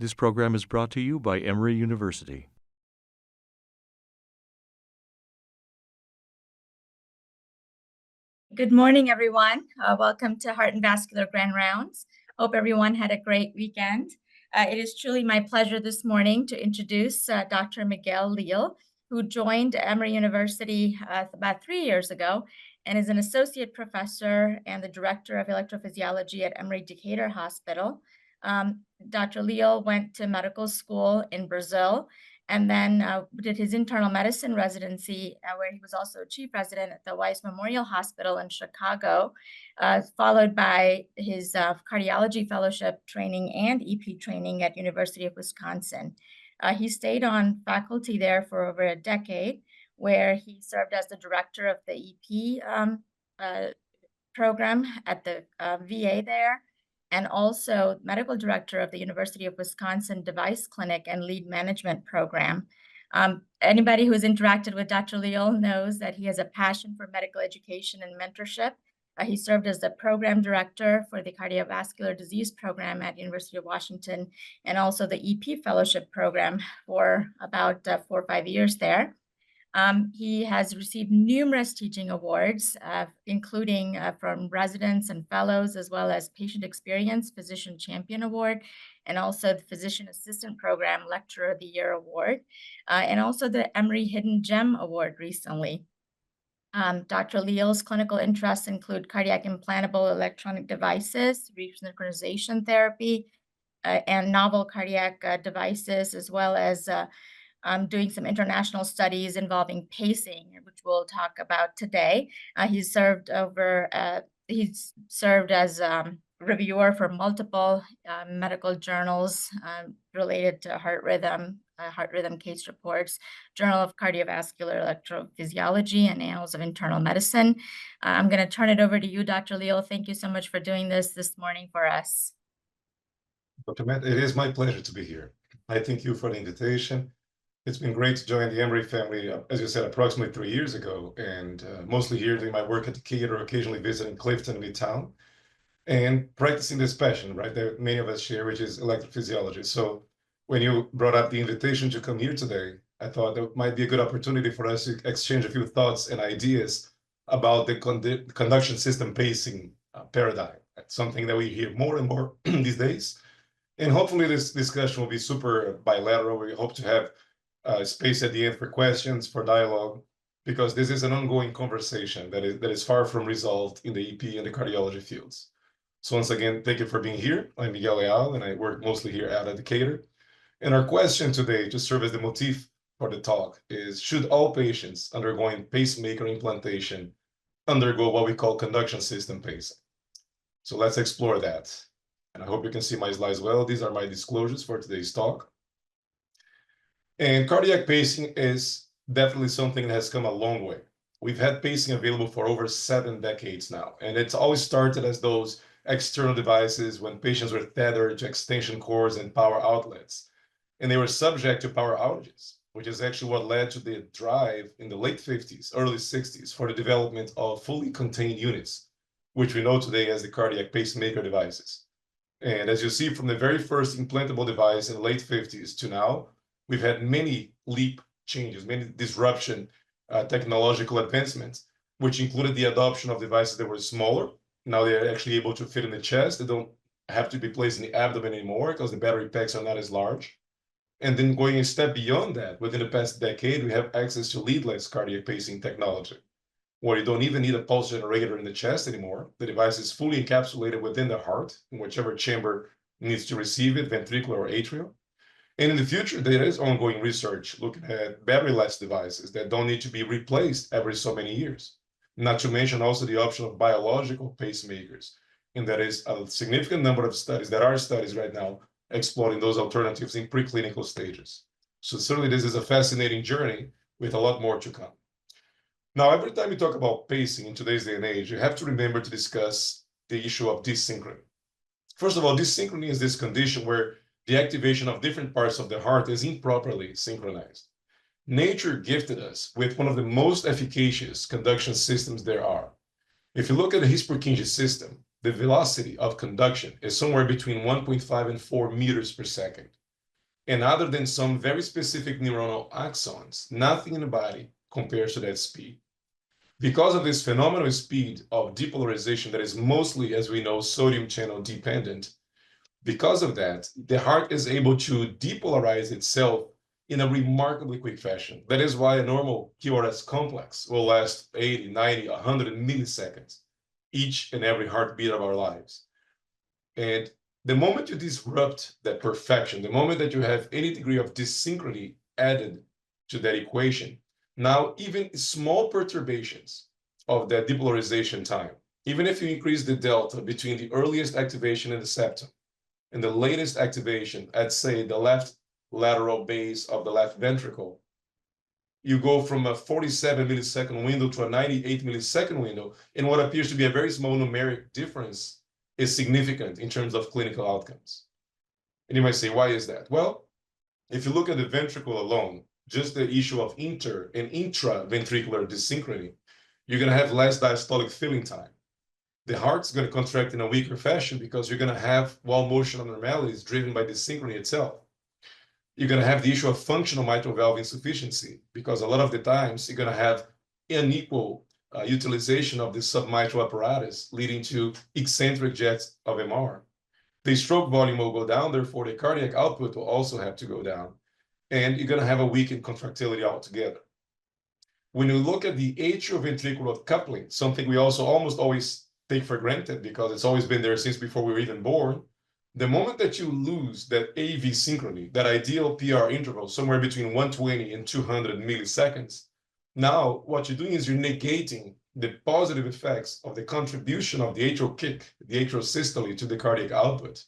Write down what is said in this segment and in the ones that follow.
This program is brought to you by Emory University. Good morning, everyone. Welcome to Heart and Vascular Grand Rounds. Hope everyone had a great weekend. It is truly my pleasure this morning to introduce Dr. Miguel Leal, who joined Emory University about 3 years ago and is an associate professor and the director of electrophysiology at Emory Decatur Hospital. Dr. Leal went to medical school in Brazil and then did his internal medicine residency, where he was also chief resident at the Weiss Memorial Hospital in Chicago, followed by his cardiology fellowship training and EP training at University of Wisconsin. He stayed on faculty there for over a decade, where he served as the director of the EP program at the VA there, and also medical director of the University of Wisconsin Device Clinic and Lead Management Program. Anybody who has interacted with Dr. Leal knows that he has a passion for medical education and mentorship. He served as the program director for the cardiovascular disease program at University of Washington and also the EP fellowship program for about 4 or 5 years there. He has received numerous teaching awards, including from residents and fellows, as well as Patient Experience Physician Champion Award, and also the Physician Assistant Program Lecturer of the Year Award, and also the Emory Hidden Gem Award recently. Dr. Leal's clinical interests include cardiac implantable electronic devices, resynchronization therapy, and novel cardiac devices, as well as doing some international studies involving pacing, which we'll talk about today. He's served as reviewer for multiple medical journals related to heart rhythm case reports, Journal of Cardiovascular Electrophysiology, and Annals of Internal Medicine. I'm going to turn it over to you, Dr. Leal. Thank you so much for doing this morning for us. Dr. Matt, it is my pleasure to be here. I thank you for the invitation. It's been great to join the Emory family, as you said, approximately 3 years ago, and mostly here doing my work at Decatur, occasionally visiting Clifton, Midtown, and practicing this passion, right, that many of us share, which is electrophysiology. So when you brought up the invitation to come here today, I thought that might be a good opportunity for us to exchange a few thoughts and ideas about the conduction system pacing paradigm. That's something that we hear more and more these days. And hopefully this discussion will be super bilateral. We hope to have space at the end for questions, for dialogue, because this is an ongoing conversation that is far from resolved in the EP and the cardiology fields. So once again, thank you for being here. I'm Miguel, Leal, and I work mostly here at Decatur. And our question today, to serve as the motif for the talk, is should all patients undergoing pacemaker implantation undergo what we call conduction system pacing? So let's explore that. And I hope you can see my slides well. These are my disclosures for today's talk. And cardiac pacing is definitely something that has come a long way. We've had pacing available for over 7 decades now, and it's always started as those external devices when patients were tethered to extension cords and power outlets, and they were subject to power outages, which is actually what led to the drive in the late 50s, early 60s for the development of fully contained units, which we know today as the cardiac pacemaker devices. And as you see from the very first implantable device in the late 50s to now, we've had many leap changes, many disruption technological advancements, which included the adoption of devices that were smaller. Now they're actually able to fit in the chest. They don't have to be placed in the abdomen anymore because the battery packs are not as large. And then going a step beyond that, within the past decade, we have access to leadless cardiac pacing technology, where you don't even need a pulse generator in the chest anymore. The device is fully encapsulated within the heart, in whichever chamber needs to receive it, ventricular or atrial. And in the future, there is ongoing research looking at battery-less devices that don't need to be replaced every so many years. Not to mention also the option of biological pacemakers. And there is a significant number of studies, there are studies right now, exploring those alternatives in preclinical stages. So certainly this is a fascinating journey with a lot more to come. Now, every time you talk about pacing in today's day and age, you have to remember to discuss the issue of dyssynchrony. First of all, dyssynchrony is this condition where the activation of different parts of the heart is improperly synchronized. Nature gifted us with one of the most efficacious conduction systems there are. If you look at the His-Purkinje system, the velocity of conduction is somewhere between 1.5 and 4 meters per second. And other than some very specific neuronal axons, nothing in the body compares to that speed. Because of this phenomenal speed of depolarization that is mostly, as we know, sodium channel dependent, because of that, the heart is able to depolarize itself in a remarkably quick fashion. That is why a normal QRS complex will last 80, 90, 100 milliseconds, each and every heartbeat of our lives. And the moment you disrupt that perfection, the moment that you have any degree of dysynchrony added to that equation, now even small perturbations of that depolarization time, even if you increase the delta between the earliest activation in the septum and the latest activation at, say, the left lateral base of the left ventricle, you go from a 47 millisecond window to a 98 millisecond window, and what appears to be a very small numeric difference is significant in terms of clinical outcomes. And you might say, why is that? Well, if you look at the ventricle alone, just the issue of inter and intraventricular dysynchrony, you're going to have less diastolic filling time. The heart's going to contract in a weaker fashion because you're going to have wall motion abnormalities driven by dysynchrony itself. You're going to have the issue of functional mitral valve insufficiency because a lot of the times you're going to have unequal utilization of the submitral apparatus, leading to eccentric jets of MR. The stroke volume will go down, therefore the cardiac output will also have to go down, and you're going to have a weakened contractility altogether. When you look at the atrioventricular coupling, something we also almost always take for granted because it's always been there since before we were even born, the moment that you lose that AV synchrony, that ideal PR interval, somewhere between 120 and 200 milliseconds, now what you're doing is you're negating the positive effects of the contribution of the atrial kick, the atrial systole, to the cardiac output.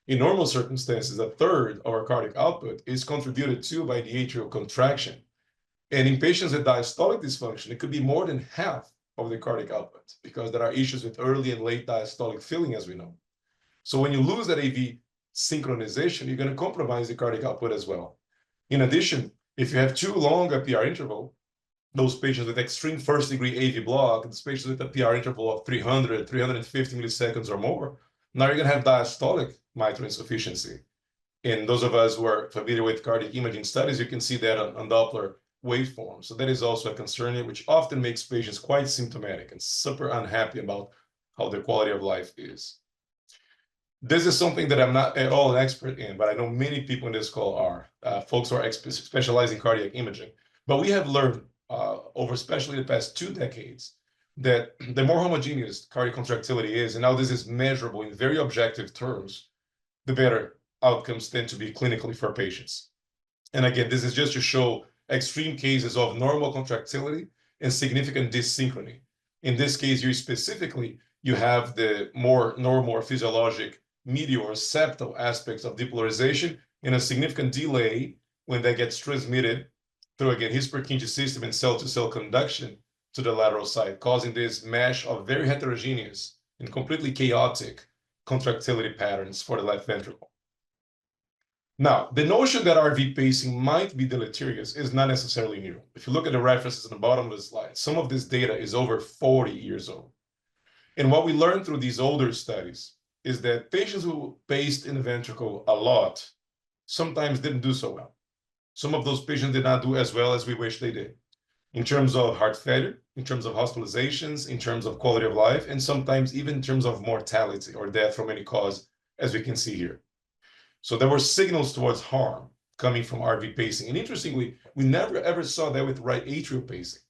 In normal circumstances, a third of our cardiac output is contributed to by the atrial contraction. And in patients with diastolic dysfunction, it could be more than half of the cardiac output because there are issues with early and late diastolic filling, as we know. So when you lose that AV synchronization, you're going to compromise the cardiac output as well. In addition, if you have too long a PR interval, those patients with extreme first-degree AV block, those patients with a PR interval of 300, 350 milliseconds or more, now you're going to have diastolic mitral insufficiency. And those of us who are familiar with cardiac imaging studies, you can see that on Doppler waveform. So that is also a concern, which often makes patients quite symptomatic and super unhappy about how their quality of life is. This is something that I'm not at all an expert in, but I know many people in this call are, folks who are specializing in cardiac imaging. But we have learned over especially the past 2 decades that the more homogeneous cardiac contractility is, and now this is measurable in very objective terms, the better outcomes tend to be clinically for patients. And again, this is just to show extreme cases of normal contractility and significant dysynchrony. In this case, you have the more normal or physiologic medial or septal aspects of depolarization and a significant delay when that gets transmitted through, again, his Purkinje system and cell-to-cell conduction to the lateral side, causing this mesh of very heterogeneous and completely chaotic contractility patterns for the left ventricle. Now, the notion that RV pacing might be deleterious is not necessarily new. If you look at the references at the bottom of the slide, some of this data is over 40 years old. And what we learned through these older studies is that patients who paced in the ventricle a lot sometimes didn't do so well. Some of those patients did not do as well as we wish they did, in terms of heart failure, in terms of hospitalizations, in terms of quality of life, and sometimes even in terms of mortality or death from any cause, as we can see here. So there were signals towards harm coming from RV pacing. And interestingly, we never ever saw that with right atrial pacing.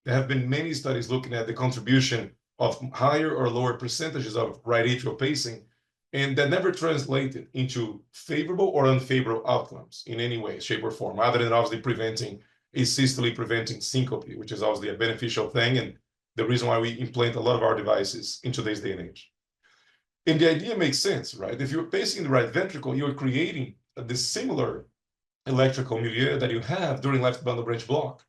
There have been many studies looking at the contribution of higher or lower percentages of right atrial pacing, and that never translated into favorable or unfavorable outcomes in any way, shape, or form, other than obviously preventing asystole, preventing syncope, which is obviously a beneficial thing, and the reason why we implant a lot of our devices in today's day and age. And the idea makes sense, right? If you're pacing the right ventricle, you're creating the similar electrical milieu that you have during left bundle branch block.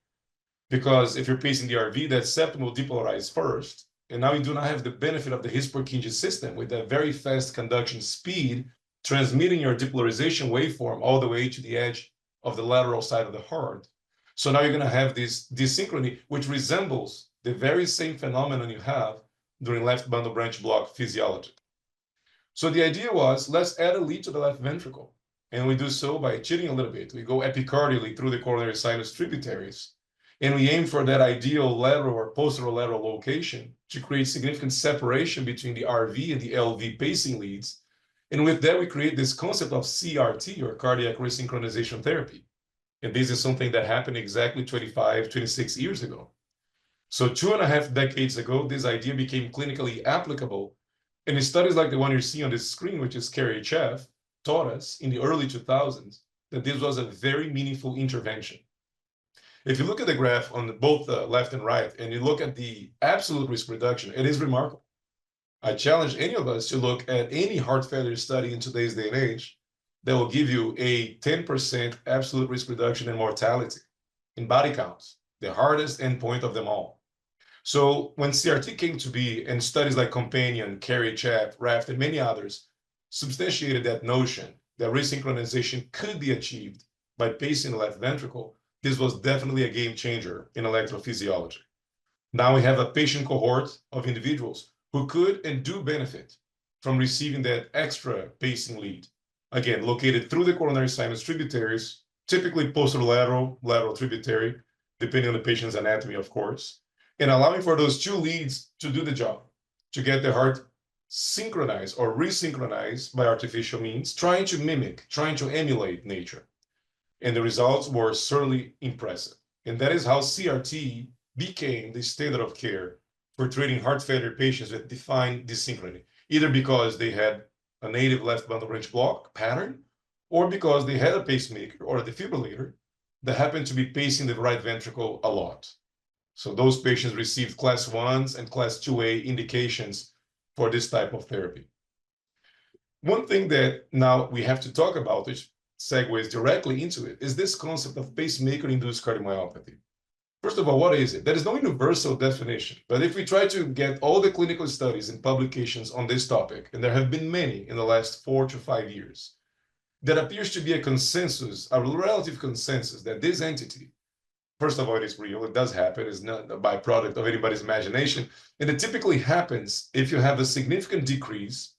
Because if you're pacing the RV, that septum will depolarize first. And now you do not have the benefit of the His-Purkinje system with a very fast conduction speed, transmitting your depolarization waveform all the way to the edge of the lateral side of the heart. So now you're going to have this dysynchrony, which resembles the very same phenomenon you have during left bundle branch block physiology. So the idea was, let's add a lead to the left ventricle. And we do so by cheating a little bit. We go epicardially through the coronary sinus tributaries, and we aim for that ideal lateral or posterolateral location to create significant separation between the RV and the LV pacing leads. And with that, we create this concept of CRT, or cardiac resynchronization therapy. And this is something that happened exactly 25, 26 years ago. So 2.5 decades ago, this idea became clinically applicable. And in studies like the one you see on this screen, which is Carrie Chef, taught us in the early 2000s that this was a very meaningful intervention. If you look at the graph on both the left and right, and you look at the absolute risk reduction, it is remarkable. I challenge any of us to look at any heart failure study in today's day and age that will give you a 10% absolute risk reduction in mortality in body counts, the hardest endpoint of them all. So when CRT came to be, and studies like Companion, Carrie Chap, Raft, and many others substantiated that notion that resynchronization could be achieved by pacing the left ventricle, this was definitely a game changer in electrophysiology. Now we have a patient cohort of individuals who could and do benefit from receiving that extra pacing lead. Again, located through the coronary sinus tributaries, typically posterolateral, lateral tributary, depending on the patient's anatomy, of course, and allowing for those two leads to do the job, to get the heart synchronized or resynchronized by artificial means, trying to mimic, trying to emulate nature. And the results were certainly impressive. And that is how CRT became the standard of care for treating heart failure patients with defined dysynchrony, either because they had a native left bundle branch block pattern, or because they had a pacemaker or a defibrillator that happened to be pacing the right ventricle a lot. So those patients received class 1s and class 2A indications for this type of therapy. One thing that now we have to talk about, which segues directly into it, is this concept of pacemaker-induced cardiomyopathy. First of all, what is it? There is no universal definition, but if we try to get all the clinical studies and publications on this topic, and there have been many in the last 4 to 5 years, there appears to be a consensus, a relative consensus, that this entity, first of all, it is real, it does happen, it's not a byproduct of anybody's imagination, and it typically happens if you have a significant decrease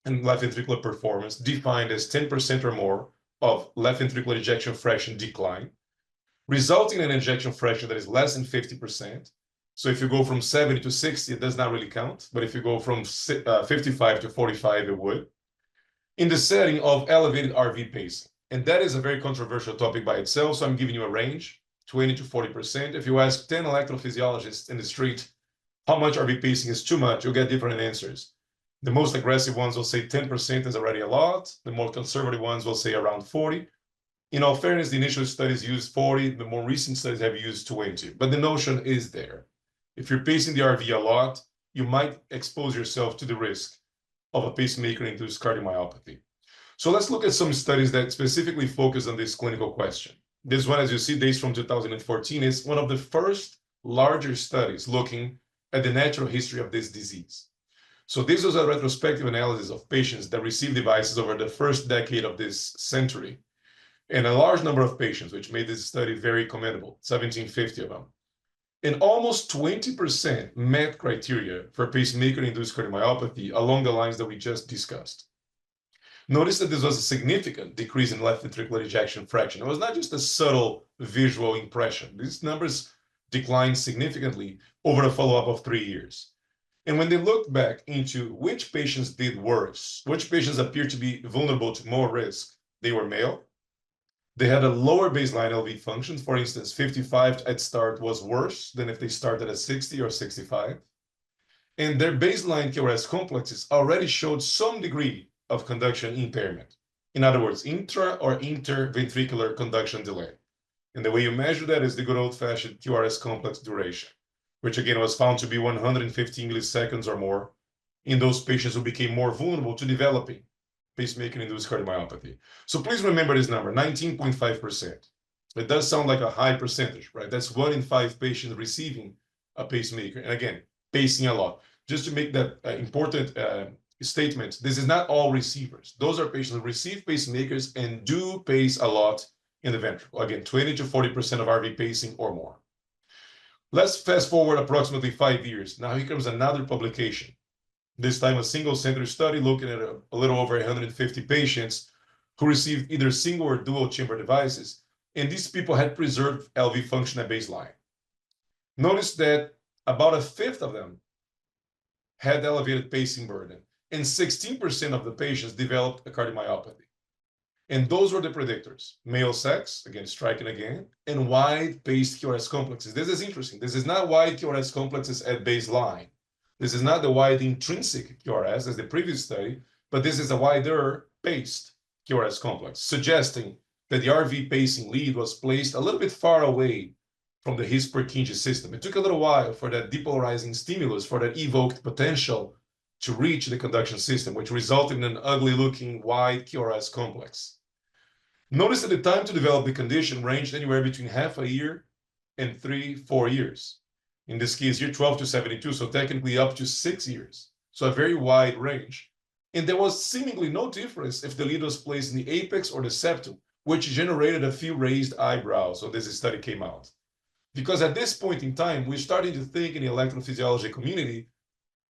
in left ventricular performance, defined as 10% or more of left ventricular ejection fraction decline, resulting in an ejection fraction that is less than 50%. So if you go from 70 to 60, it does not really count. But if you go from 55 to 45, it would. In the setting of elevated RV pacing. And that is a very controversial topic by itself. So I'm giving you a range, 20 to 40%. If you ask 10 electrophysiologists in the street, how much RV pacing is too much, you'll get different answers. The most aggressive ones will say 10% is already a lot. The more conservative ones will say around 40. In all fairness, the initial studies used 40, the more recent studies have used 20, but the notion is there. If you're pacing the RV a lot, you might expose yourself to the risk of a pacemaker-induced cardiomyopathy. So let's look at some studies that specifically focus on this clinical question. This one, as you see, dates from 2014, is one of the first larger studies looking at the natural history of this disease. So this was a retrospective analysis of patients that received devices over the first decade of this century, and a large number of patients, which made this study very commendable, 1,750 of them. And almost 20% met criteria for pacemaker-induced cardiomyopathy along the lines that we just discussed. Notice that this was a significant decrease in left ventricular ejection fraction. It was not just a subtle visual impression. These numbers declined significantly over a follow-up of 3 years. And when they looked back into which patients did worse, which patients appeared to be vulnerable to more risk, they were male. They had a lower baseline LV function. For instance, 55 at start was worse than if they started at 60 or 65. And their baseline QRS complexes already showed some degree of conduction impairment. In other words, intra or interventricular conduction delay. And the way you measure that is the good old-fashioned QRS complex duration, which again was found to be 115 milliseconds or more in those patients who became more vulnerable to developing pacemaker-induced cardiomyopathy. So please remember this number, 19.5%. It does sound like a high percentage, right? That's 1 in 5 patients receiving a pacemaker. And again, pacing a lot. Just to make that important statement, this is not all receivers. Those are patients who receive pacemakers and do pace a lot in the ventricle. Again, 20 to 40% of RV pacing or more. Let's fast forward approximately 5 years. Now here comes another publication. This time a single center study looking at a little over 150 patients who received either single or dual chamber devices, and these people had preserved LV function at baseline. Notice that about a fifth of them had elevated pacing burden, and 16% of the patients developed a cardiomyopathy. And those were the predictors: male sex, again, striking again, and wide paced QRS complexes. This is interesting. This is not wide QRS complexes at baseline. This is not the wide intrinsic QRS as the previous study, but this is a wider paced QRS complex, suggesting that the RV pacing lead was placed a little bit far away from the His-Purkinje system. It took a little while for that depolarizing stimulus, for that evoked potential to reach the conduction system, which resulted in an ugly-looking wide QRS complex. Notice that the time to develop the condition ranged anywhere between half a year and 3-4 years. In this case here, 12 to 72, so technically up to 6 years. So a very wide range. And there was seemingly no difference if the lead was placed in the apex or the septum, which generated a few raised eyebrows. So this study came out. Because at this point in time, we're starting to think in the electrophysiology community,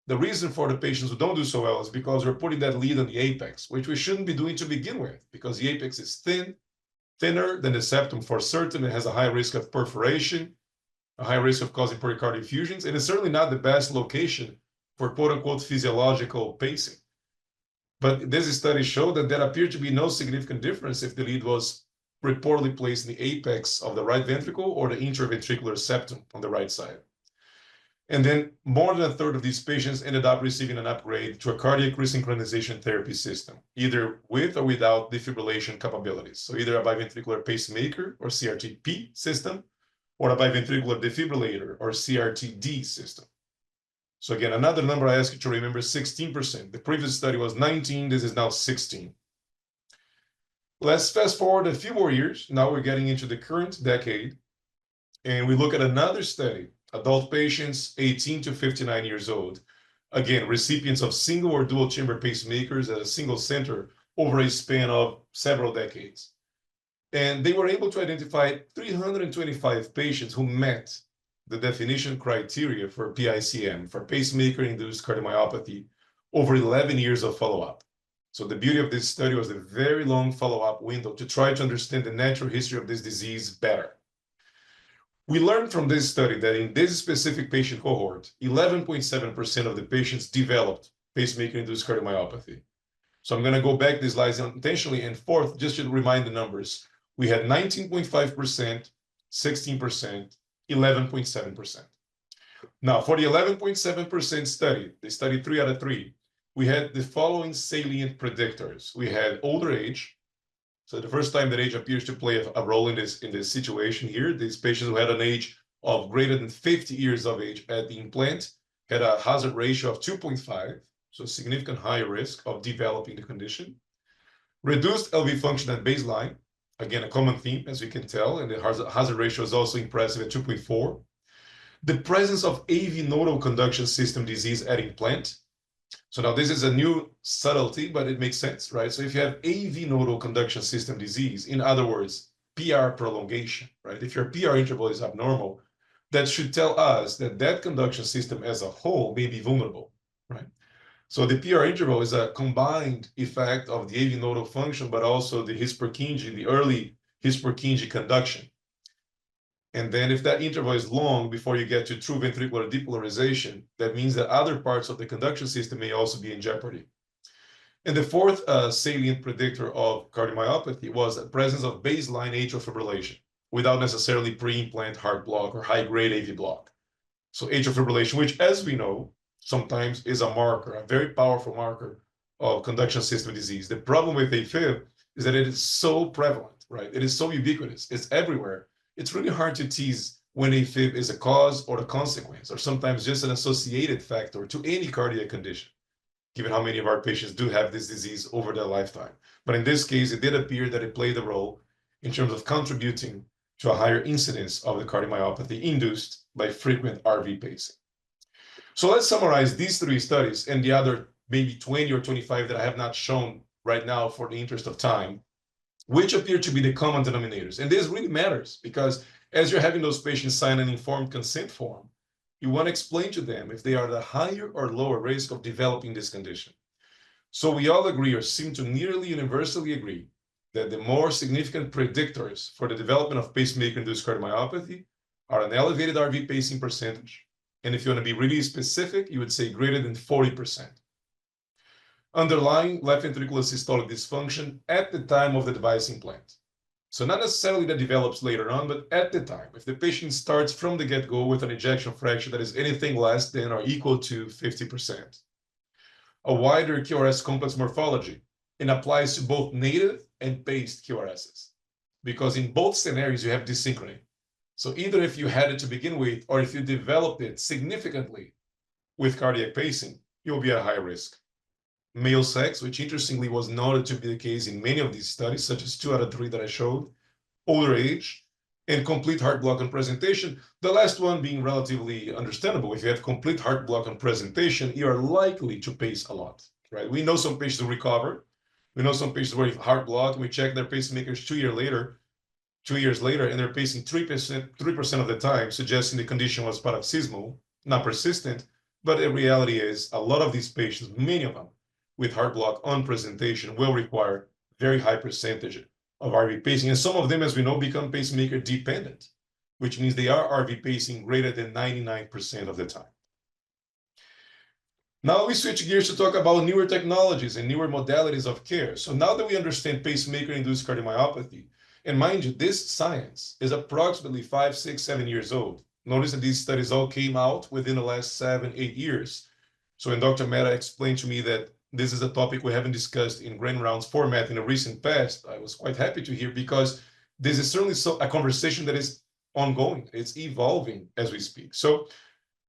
the reason for the patients who don't do so well is because we're putting that lead on the apex, which we shouldn't be doing to begin with, because the apex is thinner than the septum for certain. It has a high risk of perforation, a high risk of causing pericardial effusions, and it's certainly not the best location for quote-unquote physiological pacing. But this study showed that there appeared to be no significant difference if the lead was reportedly placed in the apex of the right ventricle or the interventricular septum on the right side. And then more than a third of these patients ended up receiving an upgrade to a cardiac resynchronization therapy system, either with or without defibrillation capabilities. So either a biventricular pacemaker or CRT-P system, or a biventricular defibrillator or CRT-D system. So again, another number I ask you to remember, 16%. The previous study was 19, this is now 16. Let's fast forward a few more years. Now we're getting into the current decade, and we look at another study, adult patients 18 to 59 years old, again, recipients of single or dual chamber pacemakers at a single center over a span of several decades. And they were able to identify 325 patients who met the definition criteria for PICM, for pacemaker-induced cardiomyopathy, over 11 years of follow-up. So the beauty of this study was a very long follow-up window to try to understand the natural history of this disease better. We learned from this study that in this specific patient cohort, 11.7% of the patients developed pacemaker-induced cardiomyopathy. So I'm going to go back these slides intentionally and forth just to remind the numbers. We had 19.5%, 16%, 11.7%. Now, for the 11.7% study, they studied 3 out of 3. We had the following salient predictors. We had older age. So the first time that age appears to play a role in this situation here, these patients who had an age of greater than 50 years of age at the implant had a hazard ratio of 2.5, so significant higher risk of developing the condition. Reduced LV function at baseline, again, a common theme, as we can tell, and the hazard ratio is also impressive at 2.4. The presence of AV nodal conduction system disease at implant. So now this is a new subtlety, but it makes sense, right? So if you have AV nodal conduction system disease, in other words, PR prolongation, right? If your PR interval is abnormal, that should tell us that that conduction system as a whole may be vulnerable, right? So the PR interval is a combined effect of the AV nodal function, but also the His-Purkinje, the early His-Purkinje conduction. And then if that interval is long before you get to true ventricular depolarization, that means that other parts of the conduction system may also be in jeopardy. And the fourth salient predictor of cardiomyopathy was the presence of baseline atrial fibrillation without necessarily pre-implant heart block or high-grade AV block. So atrial fibrillation, which, as we know, sometimes is a marker, a very powerful marker of conduction system disease. The problem with AFib is that it is so prevalent, right? It is so ubiquitous. It's everywhere. It's really hard to tease when AFib is a cause or a consequence, or sometimes just an associated factor to any cardiac condition, given how many of our patients do have this disease over their lifetime. But in this case, it did appear that it played a role in terms of contributing to a higher incidence of the cardiomyopathy induced by frequent RV pacing. So let's summarize these 3 studies and the other maybe 20 or 25 that I have not shown right now for the interest of time, which appear to be the common denominators. And this really matters because as you're having those patients sign an informed consent form, you want to explain to them if they are at a higher or lower risk of developing this condition. So we all agree, or seem to nearly universally agree, that the more significant predictors for the development of pacemaker-induced cardiomyopathy are an elevated RV pacing percentage, and if you want to be really specific, you would say greater than 40%. Underlying left ventricular systolic dysfunction at the time of the device implant. So not necessarily that develops later on, but at the time, if the patient starts from the get-go with an ejection fraction that is anything less than or equal to 50%. A wider QRS complex morphology, and applies to both native and paced QRSs, because in both scenarios you have dysynchrony. So either if you had it to begin with, or if you developed it significantly with cardiac pacing, you'll be at high risk. Male sex, which interestingly was noted to be the case in many of these studies, such as 2 out of 3 that I showed, older age, and complete heart block on presentation. The last one being relatively understandable. If you have complete heart block on presentation, you are likely to pace a lot, right? We know some patients who recover. We know some patients who have heart block, and we check their pacemakers 2 years later, and they're pacing 3% of the time, suggesting the condition was paroxysmal, not persistent. But the reality is a lot of these patients, many of them, with heart block on presentation will require very high percentage of RV pacing. And some of them, as we know, become pacemaker dependent, which means they are RV pacing greater than 99% of the time. Now we switch gears to talk about newer technologies and newer modalities of care. So now that we understand pacemaker-induced cardiomyopathy, and mind you, this science is approximately 5, 6, 7 years old. Notice that these studies all came out within the last 7, 8 years. So when Dr. Mehta explained to me that this is a topic we haven't discussed in Grand Rounds format in the recent past, I was quite happy to hear, because this is certainly a conversation that is ongoing. It's evolving as we speak. So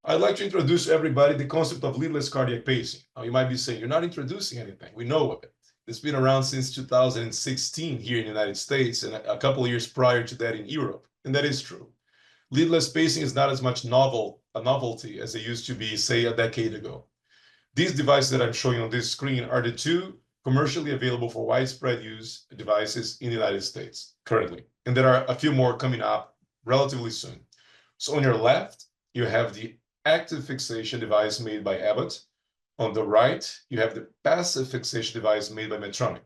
I'd like to introduce to everybody the concept of leadless cardiac pacing. Now you might be saying, you're not introducing anything. We know of it. It's been around since 2016 here in the United States, and a couple of years prior to that in Europe. And that is true. Leadless pacing is not as much a novelty as it used to be, say, a decade ago. These devices that I'm showing on this screen are the 2 commercially available for widespread use devices in the United States currently. And there are a few more coming up relatively soon. So on your left, you have the active fixation device made by Abbott. On the right, you have the passive fixation device made by Medtronic.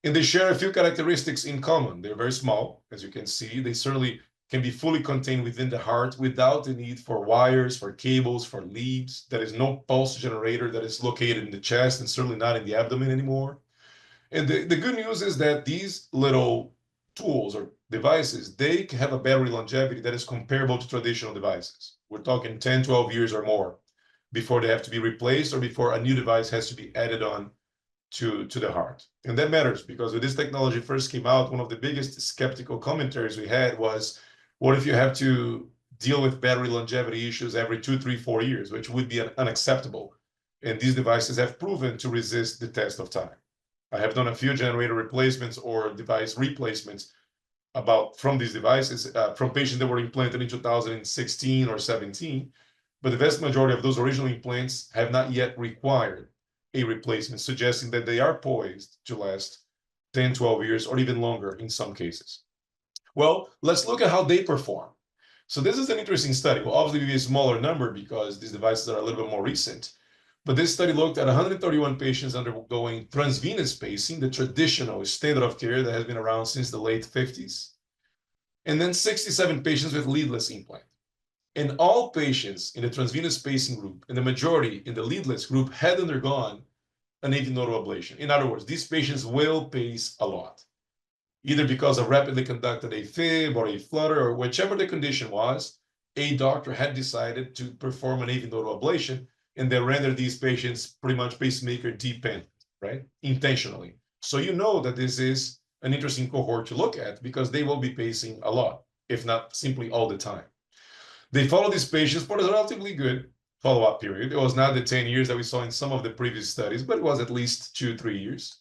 And they share a few characteristics in common. They're very small, as you can see. They certainly can be fully contained within the heart without the need for wires, for cables, for leads. There is no pulse generator that is located in the chest, and certainly not in the abdomen anymore. And the good news is that these little tools or devices, they have a battery longevity that is comparable to traditional devices. We're talking 10, 12 years or more before they have to be replaced or before a new device has to be added on to the heart. And that matters, because when this technology first came out, one of the biggest skeptical commentaries we had was, what if you have to deal with battery longevity issues every 2, 3, 4 years, which would be unacceptable. And these devices have proven to resist the test of time. I have done a few generator replacements or device replacements from these devices, from patients that were implanted in 2016 or 17, but the vast majority of those original implants have not yet required a replacement, suggesting that they are poised to last 10, 12 years or even longer in some cases. Well, let's look at how they perform. So this is an interesting study. Will obviously be a smaller number because these devices are a little bit more recent. But this study looked at 131 patients undergoing transvenous pacing, the traditional standard of care that has been around since the late 50s. And then 67 patients with leadless implant. And all patients in the transvenous pacing group, and the majority in the leadless group, had undergone an AV nodal ablation. In other words, these patients will pace a lot, either because of rapidly conducted AFib or a flutter, or whichever the condition was. A doctor had decided to perform an AV nodal ablation, and they rendered these patients pretty much pacemaker dependent, right? Intentionally. So you know that this is an interesting cohort to look at, because they will be pacing a lot, if not simply all the time. They followed these patients for a relatively good follow-up period. It was not the 10 years that we saw in some of the previous studies, but it was at least 2, 3 years.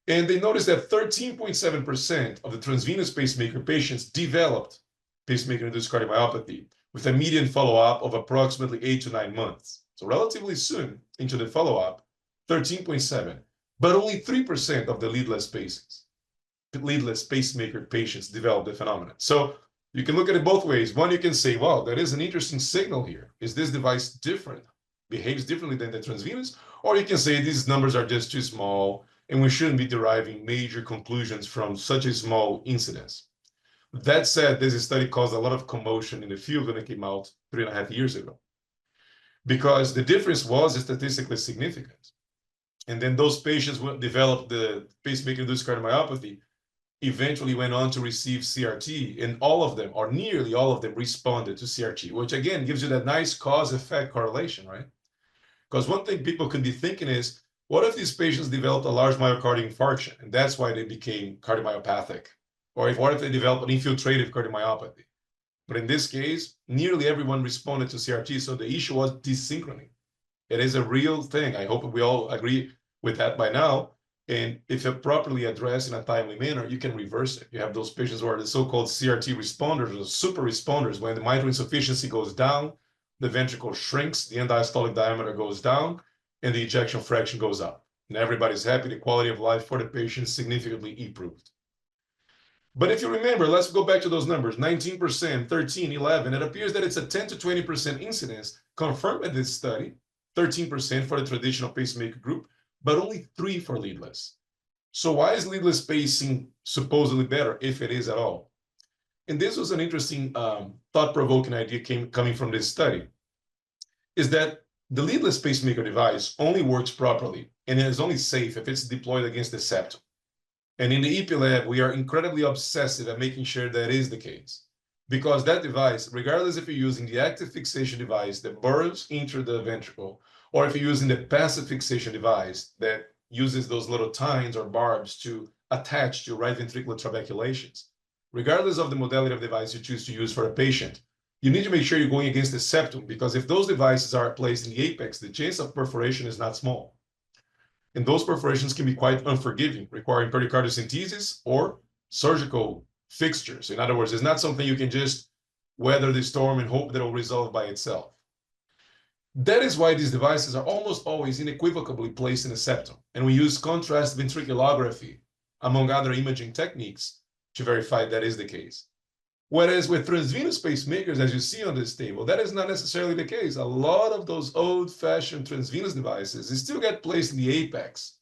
And they noticed that 13.7% of the transvenous pacemaker patients developed pacemaker-induced cardiomyopathy, with a median follow-up of approximately 8 to 9 months. So relatively soon into the follow-up, 13.7, but only 3% of the leadless pacemaker patients developed the phenomenon. So you can look at it both ways. One, you can say, wow, that is an interesting signal here. Is this device different, behaves differently than the transvenous? Or you can say these numbers are just too small, and we shouldn't be deriving major conclusions from such a small incidence. That said, this study caused a lot of commotion in the field when it came out 3.5 years ago, because the difference was statistically significant. And then those patients who developed the pacemaker-induced cardiomyopathy eventually went on to receive CRT, and all of them, or nearly all of them, responded to CRT, which again gives you that nice cause-effect correlation, right? Because one thing people could be thinking is, what if these patients developed a large myocardial infarction, and that's why they became cardiomyopathic? Or what if they developed an infiltrative cardiomyopathy? But in this case, nearly everyone responded to CRT, so the issue was desynchrony. It is a real thing. I hope we all agree with that by now. And if you're properly addressed in a timely manner, you can reverse it. You have those patients who are the so-called CRT responders or super responders. When the mitral insufficiency goes down, the ventricle shrinks, the end diastolic diameter goes down, and the ejection fraction goes up. And everybody's happy. The quality of life for the patient is significantly improved. But if you remember, let's go back to those numbers, 19%, 13, 11. It appears that it's a 10 to 20% incidence confirmed in this study, 13% for the traditional pacemaker group, but only 3 for leadless. So why is leadless pacing supposedly better, if it is at all? And this was an interesting thought-provoking idea coming from this study, is that the leadless pacemaker device only works properly and is only safe if it's deployed against the septum. And in the EP lab, we are incredibly obsessive at making sure that is the case. Because that device, regardless if you're using the active fixation device that burrows into the ventricle, or if you're using the passive fixation device that uses those little tines or barbs to attach to right ventricular trabeculations, regardless of the modality of device you choose to use for a patient, you need to make sure you're going against the septum, because if those devices are placed in the apex, the chance of perforation is not small. And those perforations can be quite unforgiving, requiring pericardiocentesis or surgical fixtures. In other words, it's not something you can just weather the storm and hope that it will resolve by itself. That is why these devices are almost always unequivocally placed in the septum. And we use contrast ventriculography, among other imaging techniques, to verify that is the case. Whereas with transvenous pacemakers, as you see on this table, that is not necessarily the case. A lot of those old-fashioned transvenous devices still get placed in the apex,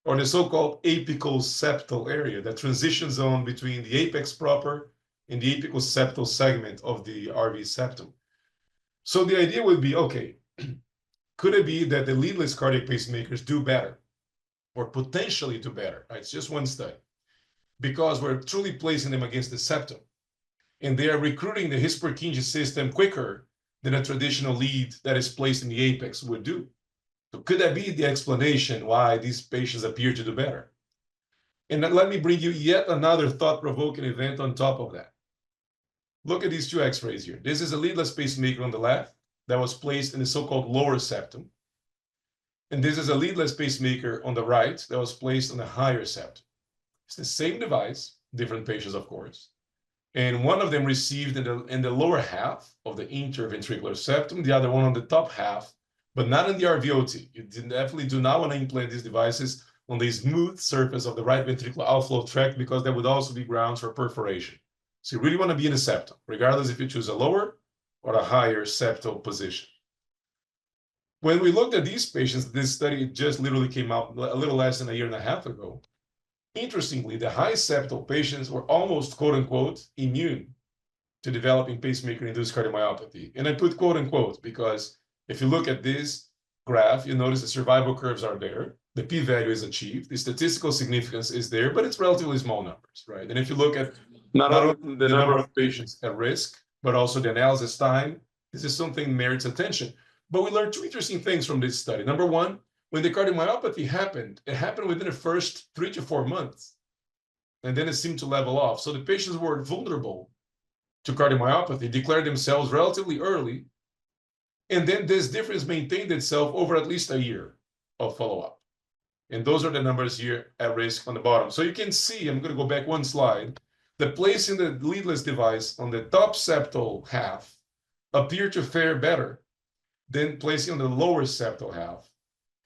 or the so-called apical septal area, that transition zone between the apex proper and the apical septal segment of the RV septum. So the idea would be, okay, could it be that the leadless cardiac pacemakers do better, or potentially do better? Right? It's just one study, because we're truly placing them against the septum, and they are recruiting the His-Purkinje system quicker than a traditional lead that is placed in the apex would do. So could that be the explanation why these patients appear to do better? And let me bring you yet another thought-provoking event on top of that. Look at these 2 X-rays here. This is a leadless pacemaker on the left that was placed in the so-called lower septum. And this is a leadless pacemaker on the right that was placed on the higher septum. It's the same device, different patients, of course. And one of them received in the lower half of the interventricular septum, the other one on the top half, but not in the RVOT. You definitely do not want to implant these devices on the smooth surface of the right ventricular outflow tract, because that would also be grounds for perforation. So you really want to be in the septum, regardless if you choose a lower or a higher septal position. When we looked at these patients, this study just literally came out a little less than a year and a half ago. Interestingly, the high septal patients were almost, quote unquote, immune to developing pacemaker-induced cardiomyopathy. And I put quote unquote because if you look at this graph, you notice the survival curves are there. The p-value is achieved. The statistical significance is there, but it's relatively small numbers, right? And if you look at not only the number of patients at risk, but also the analysis time, this is something that merits attention. But we learned 2 interesting things from this study. Number one, when the cardiomyopathy happened, it happened within the first 3 to 4 months. And then it seemed to level off. So the patients who were vulnerable to cardiomyopathy declared themselves relatively early. And then this difference maintained itself over at least a year of follow-up. And those are the numbers here at risk on the bottom. So you can see, I'm going to go back 1 slide, that placing the leadless device on the top septal half appeared to fare better than placing on the lower septal half.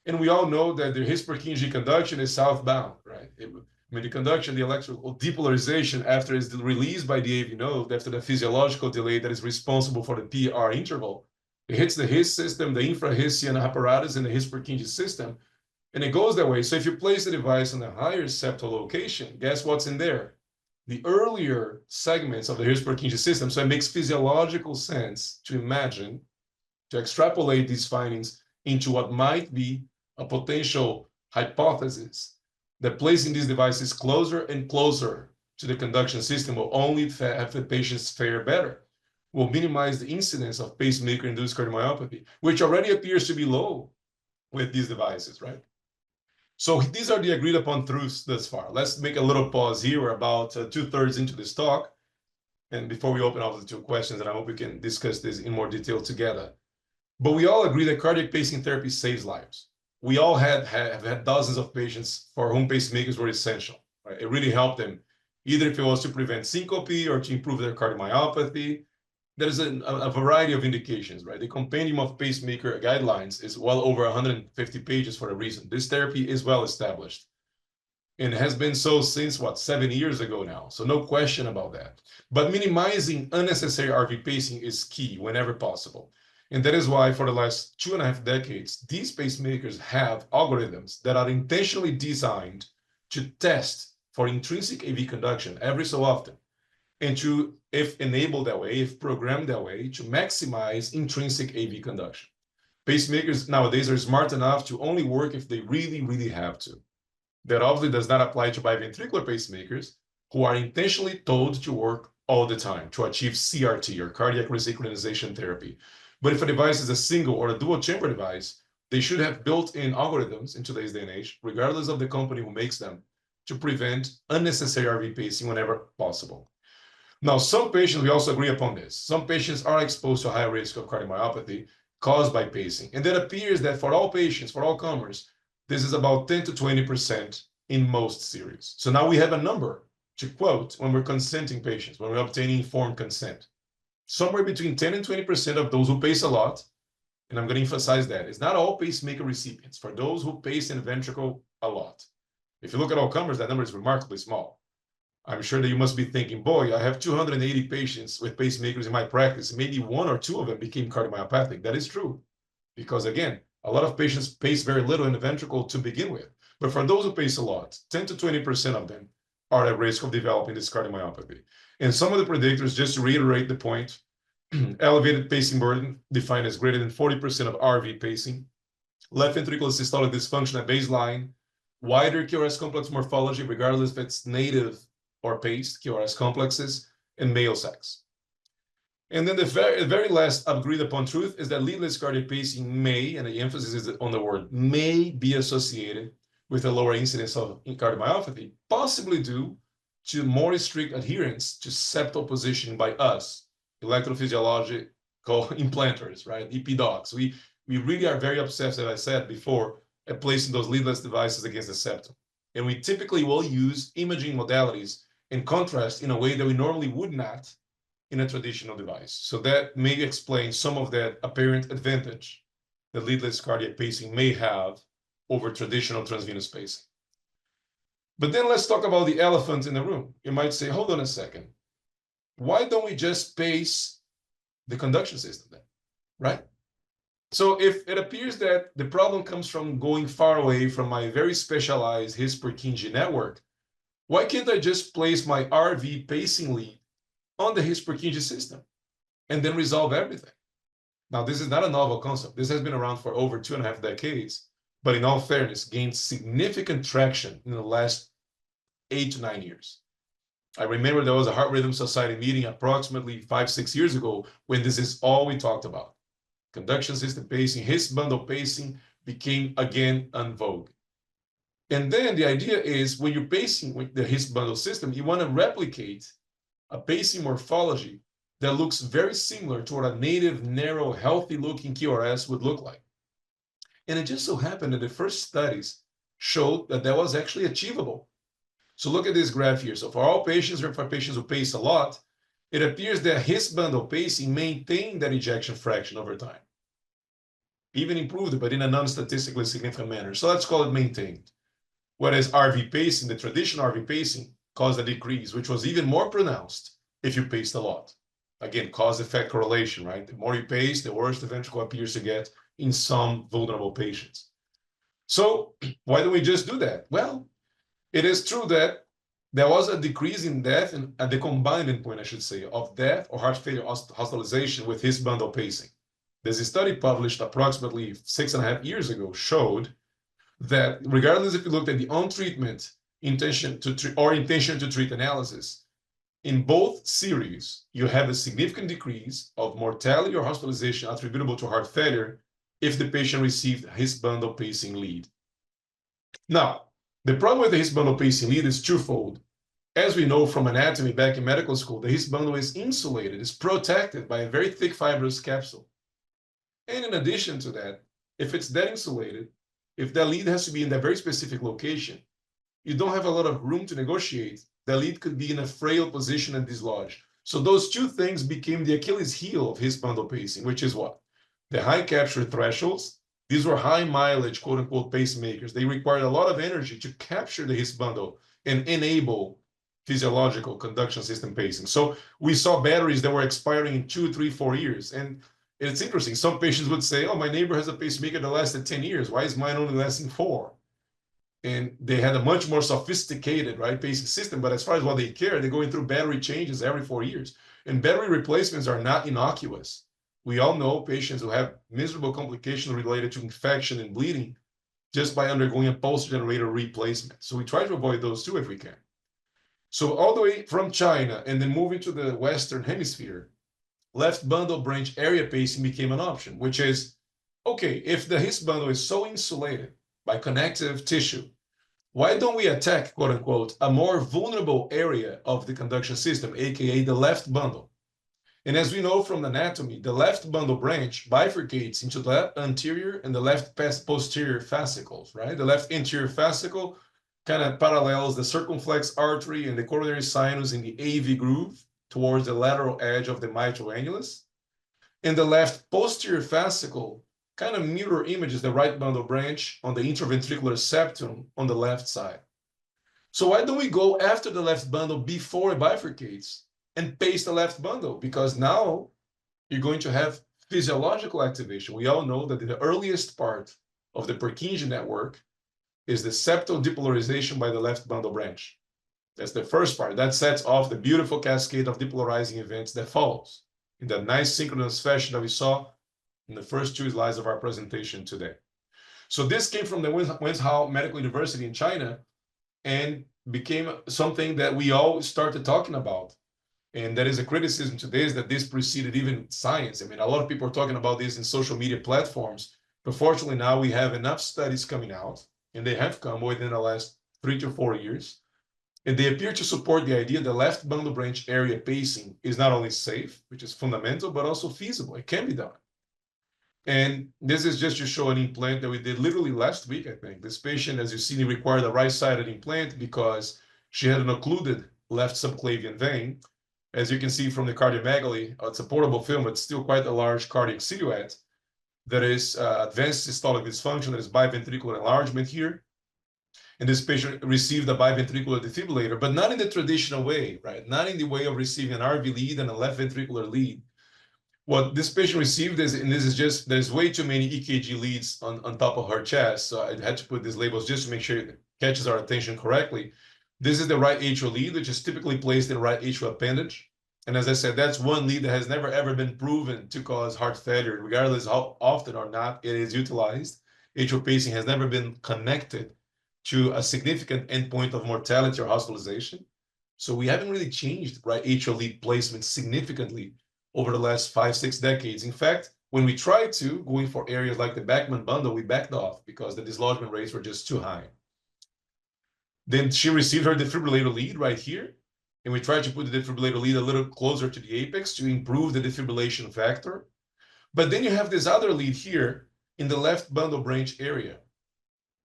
And we all know that the His-Purkinje conduction is southbound, right? The conduction, the electrical depolarization after it's released by the AV node, after the physiological delay that is responsible for the PR interval, it hits the His system, the infra-Hissian apparatus, and the His-Purkinje system. And it goes that way. So if you place the device in a higher septal location, guess what's in there? The earlier segments of the His-Purkinje system. So it makes physiological sense to imagine, to extrapolate these findings into what might be a potential hypothesis that placing these devices closer and closer to the conduction system will only have the patients fare better, will minimize the incidence of pacemaker-induced cardiomyopathy, which already appears to be low with these devices, right? So these are the agreed upon truths thus far. Let's make a little pause here. We're about 2/3 into this talk. And before we open up the two questions, and I hope we can discuss this in more detail together. But we all agree that cardiac pacing therapy saves lives. We all have had dozens of patients for whom pacemakers were essential. Right? It really helped them, either if it was to prevent syncope or to improve their cardiomyopathy. There's a variety of indications, right? The compendium of pacemaker guidelines is well over 150 pages for a reason. This therapy is well established. And it has been so since, 7 years ago now. So no question about that. But minimizing unnecessary RV pacing is key whenever possible. And that is why for the last 2.5 decades, these pacemakers have algorithms that are intentionally designed to test for intrinsic AV conduction every so often. And to, if enabled that way, if programmed that way, to maximize intrinsic AV conduction. Pacemakers nowadays are smart enough to only work if they really, really have to. That obviously does not apply to biventricular pacemakers, who are intentionally told to work all the time to achieve CRT, or cardiac resynchronization therapy. But if a device is a single or a dual chamber device, they should have built-in algorithms in today's day and age, regardless of the company who makes them, to prevent unnecessary RV pacing whenever possible. Now, some patients, we also agree upon this. Some patients are exposed to a high risk of cardiomyopathy caused by pacing. And it appears that for all patients, for all comers, this is about 10 to 20% in most series. So now we have a number to quote when we're consenting patients, when we're obtaining informed consent. Somewhere between 10 and 20% of those who pace a lot, and I'm going to emphasize that, it's not all pacemaker recipients, for those who pace in ventricle a lot. If you look at all comers, that number is remarkably small. I'm sure that you must be thinking, boy, I have 280 patients with pacemakers in my practice. Maybe 1 or 2 of them became cardiomyopathic. That is true. Because again, a lot of patients pace very little in the ventricle to begin with. But for those who pace a lot, 10 to 20% of them are at risk of developing this cardiomyopathy. And some of the predictors, just to reiterate the point, elevated pacing burden, defined as greater than 40% of RV pacing, left ventricular systolic dysfunction at baseline, wider QRS complex morphology, regardless if it's native or paced QRS complexes, and male sex. And then the very last agreed upon truth is that leadless cardiac pacing may, and the emphasis is on the word may, be associated with a lower incidence of cardiomyopathy, possibly due to more strict adherence to septal positioning by us, electrophysiological implanters, right? EP docs. We really are very obsessed, as I said before, at placing those leadless devices against the septum. And we typically will use imaging modalities in contrast in a way that we normally would not in a traditional device. So that may explain some of that apparent advantage that leadless cardiac pacing may have over traditional transvenous pacing. But then let's talk about the elephant in the room. You might say, hold on a second. Why don't we just pace the conduction system then, right? So if it appears that the problem comes from going far away from my very specialized His-Purkinje network, why can't I just place my RV pacing lead on the His-Purkinje system and then resolve everything? Now, this is not a novel concept. This has been around for over 2.5 decades, but in all fairness, gained significant traction in the last 8 to 9 years. I remember there was a Heart Rhythm Society meeting approximately 5-6 years ago when this is all we talked about. Conduction system pacing, His bundle pacing became again en vogue. And then the idea is when you're pacing with the His bundle system, you want to replicate a pacing morphology that looks very similar to what a native, narrow, healthy-looking QRS would look like. And it just so happened that the first studies showed that that was actually achievable. So look at this graph here. So for all patients or for patients who pace a lot, it appears that His bundle pacing maintained that ejection fraction over time. Even improved it, but in a non-statistically significant manner. So let's call it maintained. Whereas RV pacing, the traditional RV pacing, caused a decrease, which was even more pronounced if you paced a lot. Again, cause-effect correlation, right? The more you pace, the worse the ventricle appears to get in some vulnerable patients. So why don't we just do that? Well, it is true that there was a decrease in death and at the combined endpoint, I should say, of death or heart failure hospitalization with his bundle pacing. There's a study published approximately 6.5 years ago showed that regardless if you looked at the on-treatment intention to treat or intention to treat analysis, in both series, you have a significant decrease of mortality or hospitalization attributable to heart failure if the patient received his bundle pacing lead. Now, the problem with the his bundle pacing lead is twofold. As we know from anatomy back in medical school, the his bundle is insulated, is protected by a very thick fibrous capsule. And in addition to that, if it's that insulated, if that lead has to be in that very specific location, you don't have a lot of room to negotiate. The lead could be in a frail position and dislodge. So those two things became the Achilles heel of his bundle pacing, which is what? The high capture thresholds. These were high mileage, quote unquote, pacemakers. They required a lot of energy to capture the his bundle and enable physiological conduction system pacing. So we saw batteries that were expiring in 2, 3, 4 years. And it's interesting. Some patients would say, oh, my neighbor has a pacemaker that lasted 10 years. Why is mine only lasting 4? And they had a much more sophisticated, right, pacing system. But as far as what they care, they're going through battery changes every 4 years. And battery replacements are not innocuous. We all know patients who have miserable complications related to infection and bleeding just by undergoing a pulse generator replacement. So we try to avoid those too if we can. So all the way from China and then moving to the Western Hemisphere, left bundle branch area pacing became an option, which is, okay, if the his bundle is so insulated by connective tissue, why don't we attack, quote unquote, a more vulnerable area of the conduction system, aka the left bundle? And as we know from anatomy, the left bundle branch bifurcates into the left anterior and the left posterior fascicles, right? The left anterior fascicle kind of parallels the circumflex artery and the coronary sinus in the AV groove towards the lateral edge of the mitral annulus. And the left posterior fascicle kind of mirror images the right bundle branch on the interventricular septum on the left side. So why don't we go after the left bundle before it bifurcates and pace the left bundle? Because now you're going to have physiological activation. We all know that the earliest part of the Purkinje network is the septal depolarization by the left bundle branch. That's the first part. That sets off the beautiful cascade of depolarizing events that follows in that nice synchronous fashion that we saw in the first 2 slides of our presentation today. So this came from the Wenzhou Medical University in China and became something that we all started talking about. And that is a criticism today, is that this preceded even science. I mean, a lot of people are talking about this in social media platforms, but fortunately now we have enough studies coming out, and they have come within the last 3 to 4 years. And they appear to support the idea that left bundle branch area pacing is not only safe, which is fundamental, but also feasible. It can be done. And this is just to show an implant that we did literally last week, I think. This patient, as you see, required a right-sided implant because she had an occluded left subclavian vein. As you can see from the cardiomegaly, it's a portable film, but still quite a large cardiac silhouette. There is advanced systolic dysfunction, there is biventricular enlargement here. And this patient received a biventricular defibrillator, but not in the traditional way, right? Not in the way of receiving an RV lead and a left ventricular lead. What this patient received is, and this is just, there's way too many EKG leads on top of her chest. So I had to put these labels just to make sure it catches our attention correctly. This is the right atrial lead, which is typically placed in right atrial appendage. And as I said, that's one lead that has never ever been proven to cause heart failure, regardless how often or not it is utilized. Atrial pacing has never been connected to a significant endpoint of mortality or hospitalization. So we haven't really changed right atrial lead placement significantly over the last 5, 6 decades. In fact, when we tried to, going for areas like the Beckman bundle, we backed off because the dislodgement rates were just too high. Then she received her defibrillator lead right here, and we tried to put the defibrillator lead a little closer to the apex to improve the defibrillation factor. But then you have this other lead here in the left bundle branch area.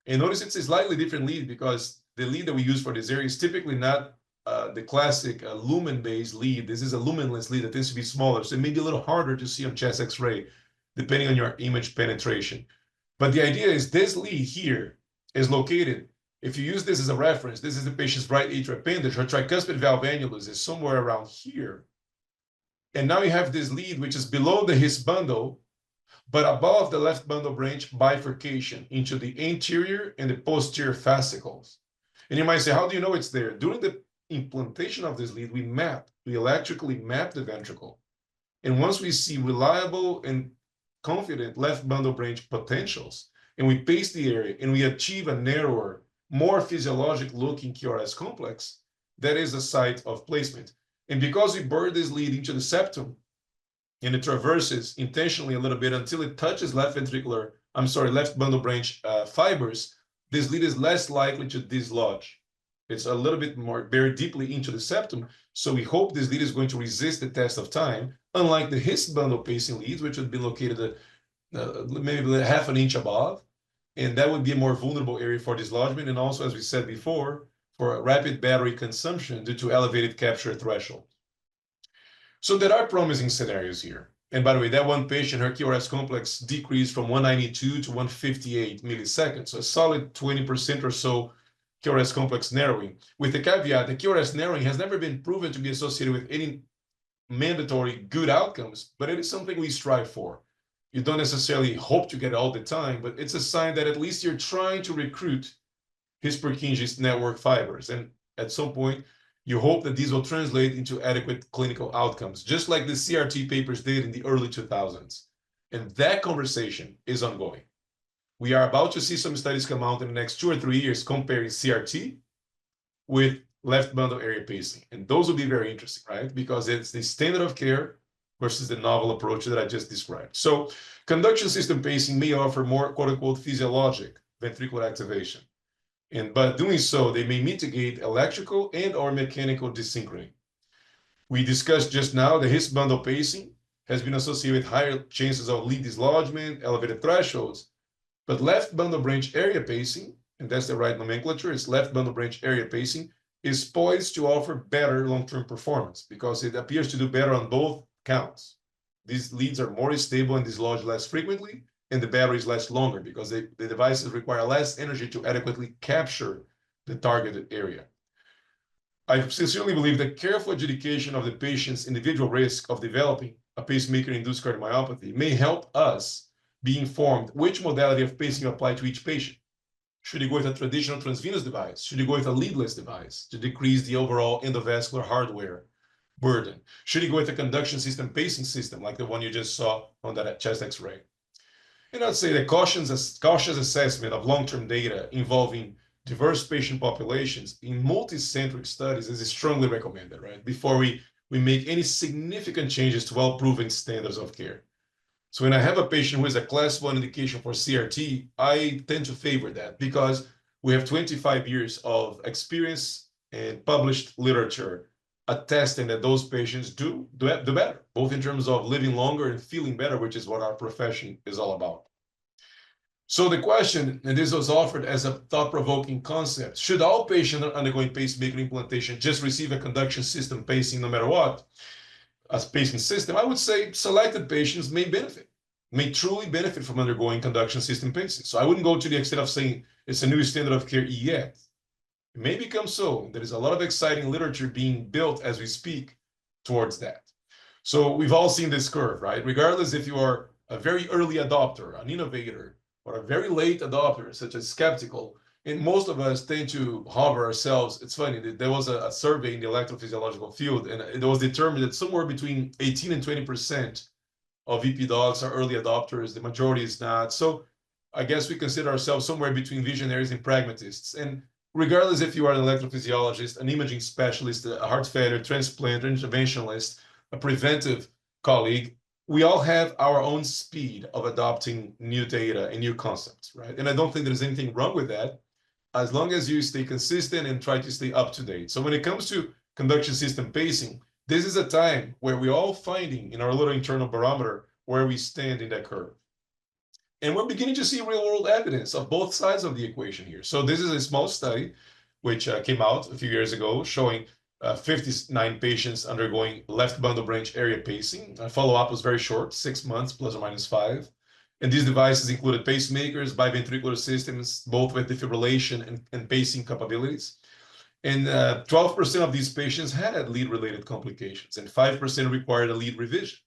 And notice it's a slightly different lead because the lead that we use for this area is typically not the classic lumen-based lead. This is a lumenless lead that tends to be smaller, so it may be a little harder to see on chest X-ray, depending on your image penetration. But the idea is this lead here is located, if you use this as a reference, this is the patient's right atrial appendage. Her tricuspid valve annulus is somewhere around here. And now you have this lead, which is below the his bundle, but above the left bundle branch bifurcation into the anterior and the posterior fascicles. And you might say, how do you know it's there? During the implantation of this lead, we electrically map the ventricle. And once we see reliable and confident left bundle branch potentials, and we pace the area and we achieve a narrower, more physiologic looking QRS complex, that is the site of placement. And because we burr this lead into the septum, and it traverses intentionally a little bit until it touches left bundle branch fibers, this lead is less likely to dislodge. It's a little bit more buried deeply into the septum, so we hope this lead is going to resist the test of time, unlike the his bundle pacing leads, which would be located maybe half an inch above, and that would be a more vulnerable area for dislodgement, and also, as we said before, for rapid battery consumption due to elevated capture threshold. So there are promising scenarios here. And by the way, that one patient, her QRS complex decreased from 192 to 158 milliseconds, so a solid 20% or so QRS complex narrowing, with the caveat that QRS narrowing has never been proven to be associated with any mandatory good outcomes, but it is something we strive for. You don't necessarily hope to get it all the time, but it's a sign that at least you're trying to recruit his Purkinje's network fibers. And at some point, you hope that these will translate into adequate clinical outcomes, just like the CRT papers did in the early 2000s. And that conversation is ongoing. We are about to see some studies come out in the next 2 or 3 years comparing CRT with left bundle area pacing. And those will be very interesting, right? Because it's the standard of care versus the novel approach that I just described. So conduction system pacing may offer more quote unquote physiologic ventricular activation. And by doing so, they may mitigate electrical and or mechanical desynchrony. We discussed just now the his bundle pacing has been associated with higher chances of lead dislodgement, elevated thresholds, but left bundle branch area pacing, and that's the right nomenclature, is left bundle branch area pacing, is poised to offer better long-term performance because it appears to do better on both counts. These leads are more stable and dislodge less frequently, and the batteries last longer because the devices require less energy to adequately capture the targeted area. I sincerely believe that careful adjudication of the patient's individual risk of developing a pacemaker-induced cardiomyopathy may help us be informed which modality of pacing apply to each patient. Should you go with a traditional transvenous device? Should you go with a leadless device to decrease the overall endovascular hardware burden? Should you go with a conduction system pacing system like the one you just saw on that chest X-ray? And I'd say that cautious assessment of long-term data involving diverse patient populations in multicentric studies is strongly recommended, right? Before we make any significant changes to well-proven standards of care. So when I have a patient who is a class 1 indication for CRT, I tend to favor that because we have 25 years of experience and published literature attesting that those patients do better, both in terms of living longer and feeling better, which is what our profession is all about. So the question, and this was offered as a thought-provoking concept, should all patients undergoing pacemaker implantation just receive a conduction system pacing no matter what, as pacing system? I would say selected patients may truly benefit from undergoing conduction system pacing. So I wouldn't go to the extent of saying it's a new standard of care yet. It may become so. There is a lot of exciting literature being built as we speak towards that. So we've all seen this curve, right? Regardless if you are a very early adopter, an innovator, or a very late adopter, such as skeptical, and most of us tend to hover ourselves. It's funny, there was a survey in the electrophysiological field, and it was determined that somewhere between 18 and 20% of EP docs are early adopters. The majority is not. So I guess we consider ourselves somewhere between visionaries and pragmatists. And regardless if you are an electrophysiologist, an imaging specialist, a heart failure transplant, interventionalist, a preventive colleague, we all have our own speed of adopting new data and new concepts, right? And I don't think there's anything wrong with that, as long as you stay consistent and try to stay up to date. So when it comes to conduction system pacing, this is a time where we're all finding in our little internal barometer where we stand in that curve. And we're beginning to see real-world evidence of both sides of the equation here. So this is a small study which came out a few years ago showing 59 patients undergoing left bundle branch area pacing. Follow-up was very short, 6 months, plus or minus 5. And these devices included pacemakers, biventricular systems, both with defibrillation and pacing capabilities. And 12% of these patients had lead-related complications, and 5% required a lead revision.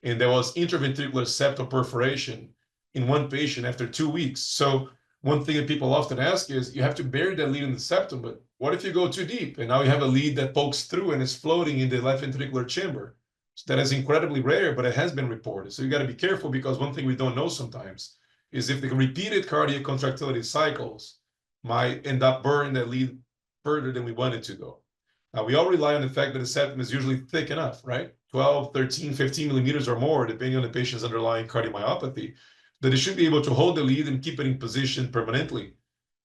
And there was intraventricular septal perforation in one patient after 2 weeks. So one thing that people often ask is, you have to bury that lead in the septum, but what if you go too deep and now you have a lead that pokes through and is floating in the left ventricular chamber? So that is incredibly rare, but it has been reported. So you got to be careful, because one thing we don't know sometimes is if the repeated cardiac contractility cycles might end up burning that lead further than we want it to go. Now, we all rely on the fact that the septum is usually thick enough, right? 12, 13, 15 millimeters or more, depending on the patient's underlying cardiomyopathy, that it should be able to hold the lead and keep it in position permanently.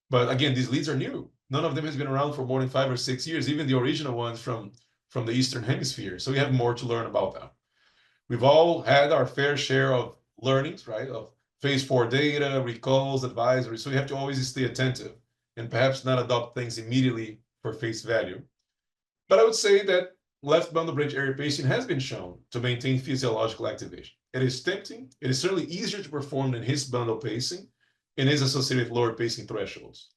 But again, these leads are new. None of them has been around for more than 5 or 6 years, even the original ones from the Eastern Hemisphere. So we have more to learn about them. We've all had our fair share of learnings, right? Of phase 4 data, recalls, advisories. So we have to always stay attentive and perhaps not adopt things immediately for face value. But I would say that left bundle branch area pacing has been shown to maintain physiological activation. It is tempting. It is certainly easier to perform than his bundle pacing, and is associated with lower pacing thresholds.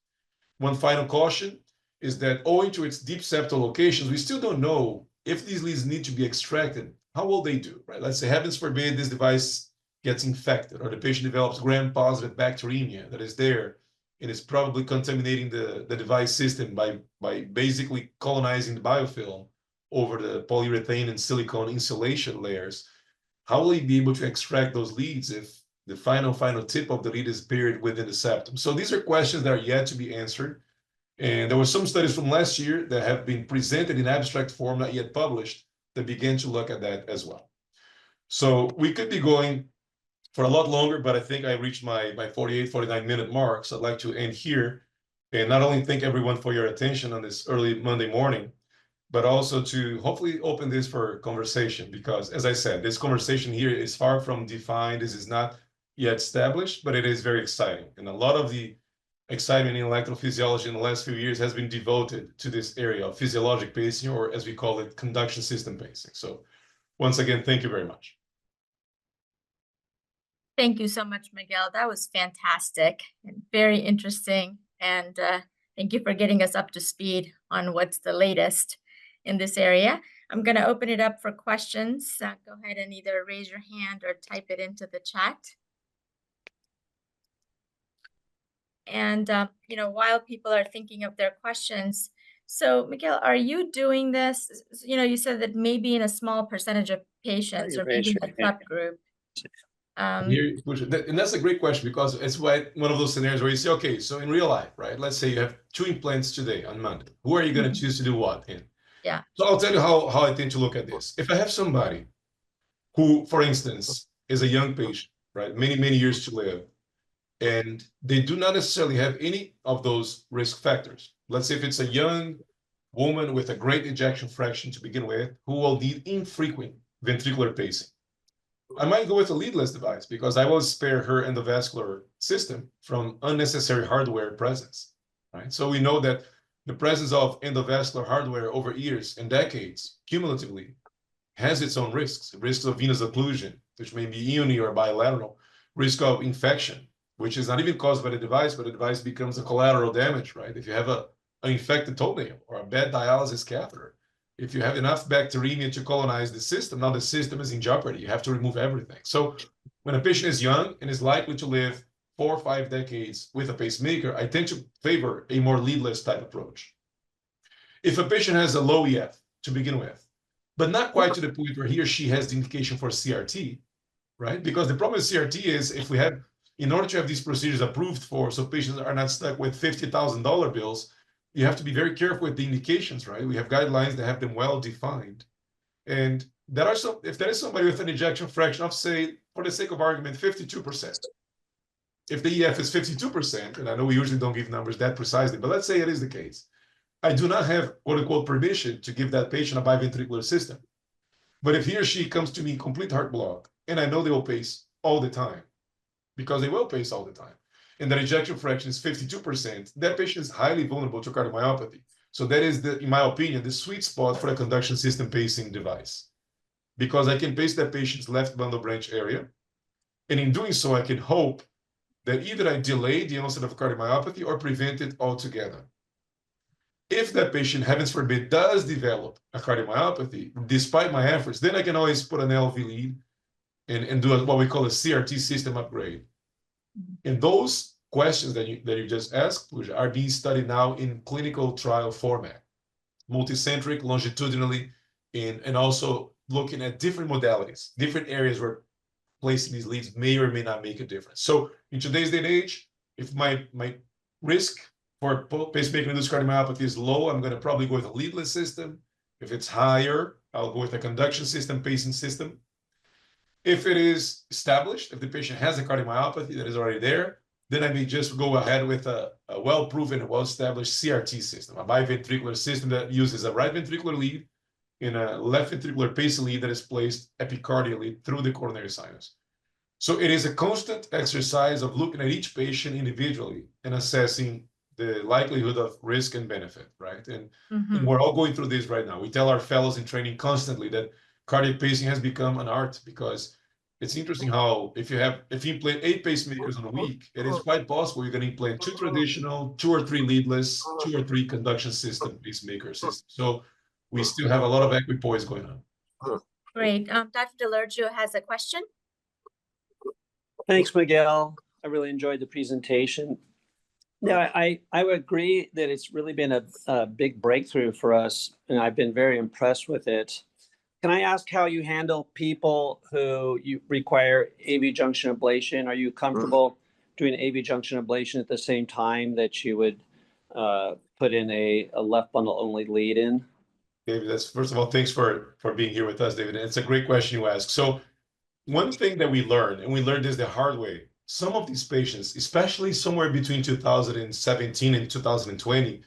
One final caution is that owing to its deep septal locations, we still don't know if these leads need to be extracted. How will they do, right? Let's say, heavens forbid, this device gets infected, or the patient develops gram-positive bacteremia that is there, and is probably contaminating the device system by basically colonizing the biofilm over the polyurethane and silicone insulation layers. How will he be able to extract those leads if the final tip of the lead is buried within the septum? So these are questions that are yet to be answered. And there were some studies from last year that have been presented in abstract form, not yet published, that began to look at that as well. So we could be going for a lot longer, but I think I reached my 48, 49-minute mark. So I'd like to end here and not only thank everyone for your attention on this early Monday morning, but also to hopefully open this for conversation, because as I said, this conversation here is far from defined. This is not yet established, but it is very exciting. And a lot of the excitement in electrophysiology in the last few years has been devoted to this area of physiologic pacing, or as we call it, conduction system pacing. So once again, thank you very much. Thank you so much, Miguel. That was fantastic and very interesting. And thank you for getting us up to speed on what's the latest in this area. I'm going to open it up for questions. Go ahead and either raise your hand or type it into the chat. And, while people are thinking of their questions, so Miguel, are you doing this? You said that maybe in a small percentage of patients, or maybe in a subgroup. And that's a great question, because it's one of those scenarios where you say, okay, so in real life, right? Let's say you have 2 implants today on Monday. Who are you going to choose to do what in? Yeah. So I'll tell you how I tend to look at this. If I have somebody who, for instance, is a young patient, right? Many, many years to live, and they do not necessarily have any of those risk factors. Let's say if it's a young woman with a great ejection fraction to begin with, who will need infrequent ventricular pacing, I might go with a leadless device, because I will spare her endovascular system from unnecessary hardware presence, right? So we know that the presence of endovascular hardware over years and decades, cumulatively, has its own risks of venous occlusion, which may be uni or bilateral, risk of infection, which is not even caused by the device, but the device becomes a collateral damage, right? If you have an infected toenail or a bad dialysis catheter, if you have enough bacteremia to colonize the system, now the system is in jeopardy. You have to remove everything. So when a patient is young and is likely to live 4 or 5 decades with a pacemaker, I tend to favor a more leadless type approach. If a patient has a low EF to begin with, but not quite to the point where he or she has the indication for CRT, right? Because the problem with CRT is, in order to have these procedures approved for, so patients are not stuck with $50,000 bills, you have to be very careful with the indications, right? We have guidelines that have them well defined. And if there is somebody with an ejection fraction of, say, for the sake of argument, 52%, if the EF is 52%, and I know we usually don't give numbers that precisely, but let's say it is the case, I do not have, quote unquote, permission to give that patient a biventricular system. But if he or she comes to me complete heart block, and I know they will pace all the time, because they will pace all the time, and that ejection fraction is 52%, that patient is highly vulnerable to cardiomyopathy. So that is, in my opinion, the sweet spot for a conduction system pacing device, because I can pace that patient's left bundle branch area, and in doing so, I can hope that either I delay the onset of cardiomyopathy or prevent it altogether. If that patient, heavens forbid, does develop a cardiomyopathy, despite my efforts, then I can always put an LV lead and do what we call a CRT system upgrade. And those questions that you just asked, which are being studied now in clinical trial format, multicentric, longitudinally, and also looking at different modalities, different areas where placing these leads may or may not make a difference. So in today's day and age, if my risk for pacemaker-induced cardiomyopathy is low, I'm going to probably go with a leadless system. If it's higher, I'll go with a conduction system, pacing system. If it is established, if the patient has a cardiomyopathy that is already there, then I may just go ahead with a well-proven and well-established CRT system, a biventricular system that uses a right ventricular lead in a left ventricular pacing lead that is placed epicardially through the coronary sinus. So it is a constant exercise of looking at each patient individually and assessing the likelihood of risk and benefit, right? And we're all going through this right now. We tell our fellows in training constantly that cardiac pacing has become an art, because it's interesting how if you implant 8 pacemakers in a week, it is quite possible you're going to implant 2 traditional, 2 or 3 leadless, 2 or 3 conduction system pacemaker systems. So we still have a lot of equipoise going on. Great. Dr. DeLurgio has a question. Thanks, Miguel. I really enjoyed the presentation. Yeah, I would agree that it's really been a big breakthrough for us, and I've been very impressed with it. Can I ask how you handle people who require AV junction ablation? Are you comfortable doing AV junction ablation at the same time that you would put in a left bundle only lead in? David, first of all, thanks for being here with us, David. It's a great question you ask. So one thing that we learned, and we learned this the hard way, some of these patients, especially somewhere between 2017 and 2020,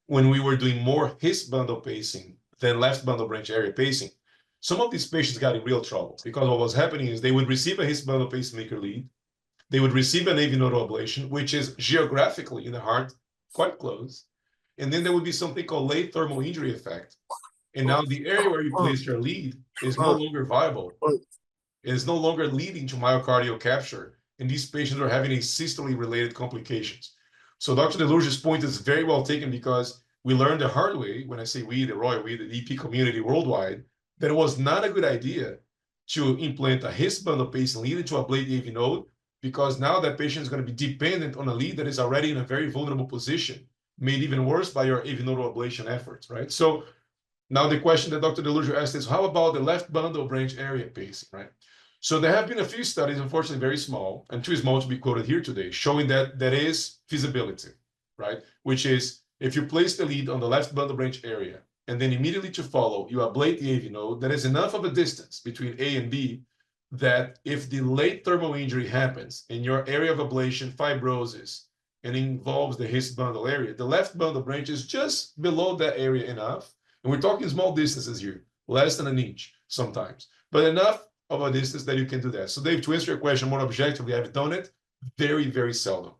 when we were doing more his bundle pacing than left bundle branch area pacing, some of these patients got in real trouble, because what was happening is they would receive a his bundle pacemaker lead, they would receive an AV nodal ablation, which is geographically in the heart quite close, and then there would be something called late thermal injury effect. And now the area where you place your lead is no longer viable. It is no longer leading to myocardial capture, and these patients are having asystole-related complications. So Dr. DeLurgio's point is very well taken, because we learned the hard way, when I say we, the Royal, we, the EP community worldwide, that it was not a good idea to implant a his bundle pacing lead into a ablate AV node, because now that patient is going to be dependent on a lead that is already in a very vulnerable position, made even worse by your AV nodal ablation efforts, right? So now the question that Dr. DeLurgio asked is, how about the left bundle branch area pacing, right? So there have been a few studies, unfortunately very small, and too small to be quoted here today, showing that there is feasibility, right? Which is, if you place the lead on the left bundle branch area, and then immediately to follow, you ablate the AV node, there is enough of a distance between A and B that if the late thermal injury happens in your area of ablation fibrosis and involves the his bundle area, the left bundle branch is just below that area enough, and we're talking small distances here, less than an inch sometimes, but enough of a distance that you can do that. So Dave, to answer your question more objectively, I've done it very, very seldom.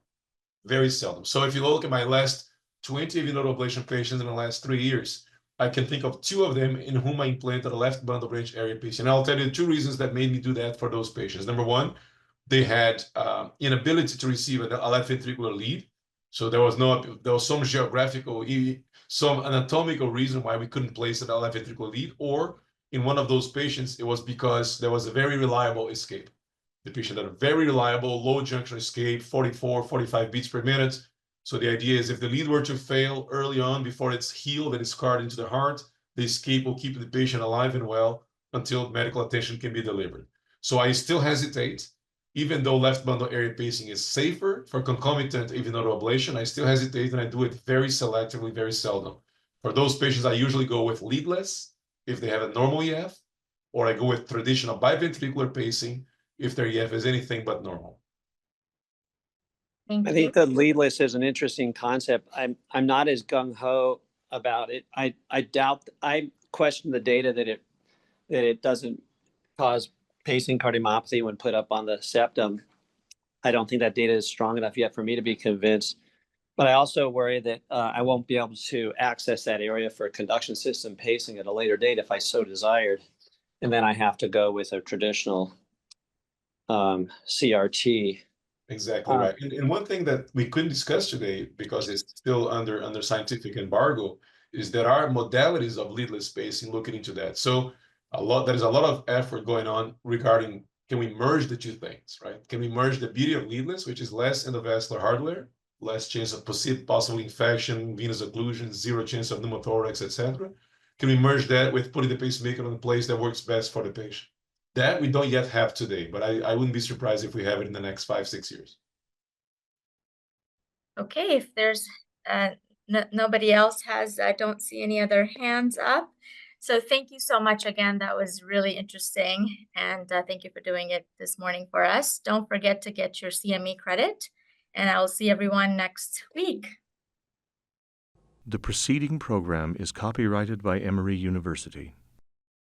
Very seldom. So if you look at my last 20 AV nodal ablation patients in the last 3 years, I can think of 2 of them in whom I implanted a left bundle branch area pacing. And I'll tell you 2 reasons that made me do that for those patients. Number one, they had inability to receive a left ventricular lead. So there was some geographical, some anatomical reason why we couldn't place a left ventricular lead, or in one of those patients, it was because there was a very reliable escape. The patient had a very reliable low junction escape, 44, 45 beats per minute. So the idea is, if the lead were to fail early on before it's healed and it's scarred into the heart, the escape will keep the patient alive and well until medical attention can be delivered. So I still hesitate, even though left bundle area pacing is safer for concomitant AV nodal ablation, I still hesitate, and I do it very selectively, very seldom. For those patients, I usually go with leadless if they have a normal EF, or I go with traditional biventricular pacing if their EF is anything but normal. Thank I you. think the leadless is an interesting concept. I'm not as gung-ho about it. I question the data that it doesn't cause pacing cardiomyopathy when put up on the septum. I don't think that data is strong enough yet for me to be convinced. But I also worry that I won't be able to access that area for conduction system pacing at a later date if I so desired. And then I have to go with a traditional CRT. Exactly right. And one thing that we couldn't discuss today, because it's still under scientific embargo, is there are modalities of leadless pacing looking into that. So there is a lot of effort going on regarding Can we merge the two things, right? Can we merge the beauty of leadless, which is less endovascular hardware, less chance of possible infection, venous occlusion, zero chance of pneumothorax, etc.? Can we merge that with putting the pacemaker in a place that works best for the patient? That we don't yet have today, but I wouldn't be surprised if we have it in the next 5-6 years. Okay, if there's nobody else has, I don't see any other hands up. So thank you so much again. That was really interesting. And thank you for doing it this morning for us. Don't forget to get your CME credit. And I will see everyone next week. The preceding program is copyrighted by Emory University.